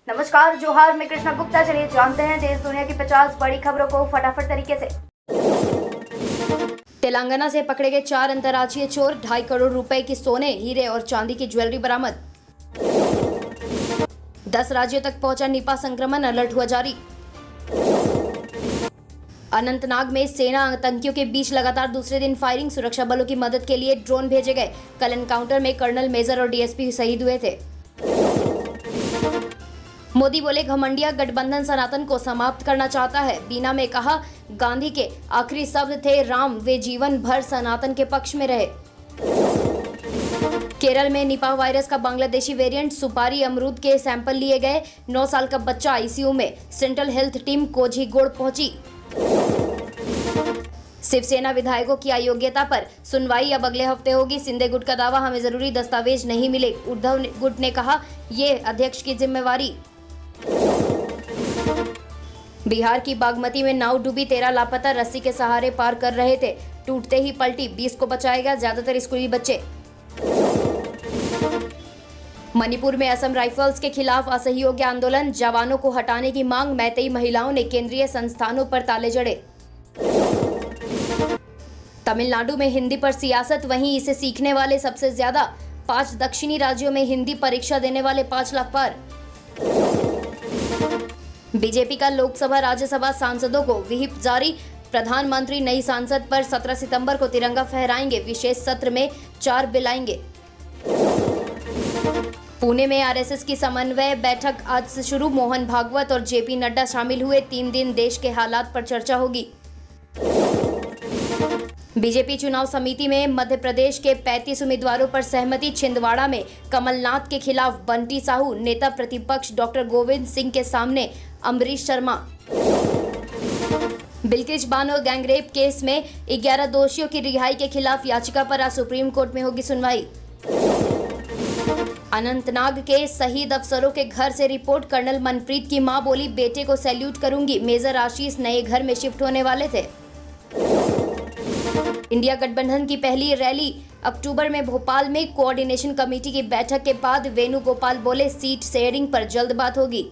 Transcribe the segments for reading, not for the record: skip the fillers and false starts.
नमस्कार, जोहार, मैं कृष्णा गुप्ता। चलिए जानते हैं देश दुनिया की 50 बड़ी खबरों को फटाफट तरीके से। तेलंगाना से पकड़े गए 4 अंतर्राज्यीय चोर, 2.5 करोड़ रुपए की सोने, हीरे और चांदी की ज्वेलरी बरामद। 10 राज्यों तक पहुंचा निपा संक्रमण, अलर्ट हुआ जारी। अनंतनाग में सेना आतंकियों के बीच लगातार दूसरे दिन फायरिंग, सुरक्षा बलों की मदद के लिए ड्रोन भेजे गए। कल एनकाउंटर में कर्नल, मेजर और डीएसपी शहीद हुए थे। मोदी बोले, घमंडिया गठबंधन सनातन को समाप्त करना चाहता है। बीना में कहा, गांधी के आखिरी शब्द थे राम, वे जीवन भर सनातन के पक्ष में रहे। केरल में निपा वायरस का बांग्लादेशी वेरिएंट, सुपारी अमरूद के सैंपल लिए गए। 9 साल का बच्चा आईसीयू में, सेंट्रल हेल्थ टीम कोझीकोड पहुंची। शिवसेना विधायकों की अयोग्यता पर सुनवाई अब अगले हफ्ते होगी। शिंदे गुट का दावा, हमें जरूरी दस्तावेज नहीं मिले। उद्धव गुट ने कहा, ये अध्यक्ष की जिम्मेवारी। बिहार की बागमती में नाव डूबी, 13 लापता, रस्सी के सहारे पार कर रहे थे, टूटते ही पलटी। 20 को बचाएगा, ज्यादातर स्कूली बच्चे। मणिपुर में असम राइफल्स के खिलाफ असहयोग आंदोलन, जवानों को हटाने की मांग। मैतेई महिलाओं ने केंद्रीय संस्थानों पर ताले जड़े। तमिलनाडु में हिंदी पर सियासत, वहीं इसे सीखने वाले सबसे ज्यादा। 5 दक्षिणी राज्यों में हिंदी परीक्षा देने वाले 5 लाख पार। बीजेपी का लोकसभा राज्यसभा सांसदों को व्हिप जारी। प्रधानमंत्री नई सांसद पर 17 सितंबर को तिरंगा फहराएंगे। विशेष सत्र में 4 बिल आएंगे। पुणे में आरएसएस की समन्वय बैठक आज से शुरू। मोहन भागवत और जेपी नड्डा शामिल हुए। 3 दिन देश के हालात पर चर्चा होगी। बीजेपी चुनाव समिति में मध्य प्रदेश के 35 उम्मीदवारों पर सहमति। छिंदवाड़ा में कमलनाथ के खिलाफ बंटी साहू, नेता प्रतिपक्ष डॉक्टर गोविंद सिंह के सामने अमरीश शर्मा। बिल्किस बानो गैंगरेप केस में 11 दोषियों की रिहाई के खिलाफ याचिका पर आज सुप्रीम कोर्ट में होगी सुनवाई। अनंतनाग के शहीद अफसरों के घर से रिपोर्ट। कर्नल मनप्रीत की मां बोली, बेटे को सैल्यूट करूंगी। मेजर आशीष नए घर में शिफ्ट होने वाले थे। इंडिया गठबंधन की पहली रैली अक्टूबर में भोपाल में। कोऑर्डिनेशन कमेटी की बैठक के बाद वेणुगोपाल बोले, सीट शेयरिंग पर जल्द बात होगी।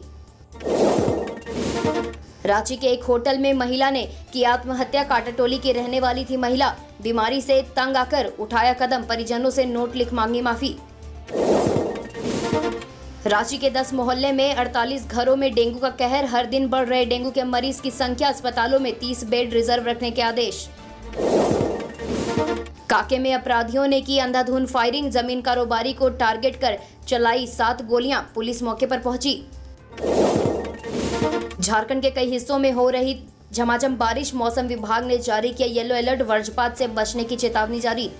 रांची के एक होटल में महिला ने की आत्महत्या। काटाटोली की रहने वाली थी महिला, बीमारी से तंग आकर उठाया कदम। परिजनों से नोट लिख मांगी माफी। रांची के 10 मोहल्ले में 48 घरों में डेंगू का कहर। हर दिन बढ़ रहे डेंगू के मरीज की संख्या। अस्पतालों में 30 बेड रिजर्व रखने के आदेश। कांके में अपराधियों ने की अंधाधुंध फायरिंग। जमीन कारोबारी को टारगेट कर चलाई 7 गोलियां। पुलिस मौके पर पहुंची। झारखंड के कई हिस्सों में हो रही झमाझम बारिश। मौसम विभाग ने जारी किया येलो अलर्ट। वज्रपात से बचने की चेतावनी जारी।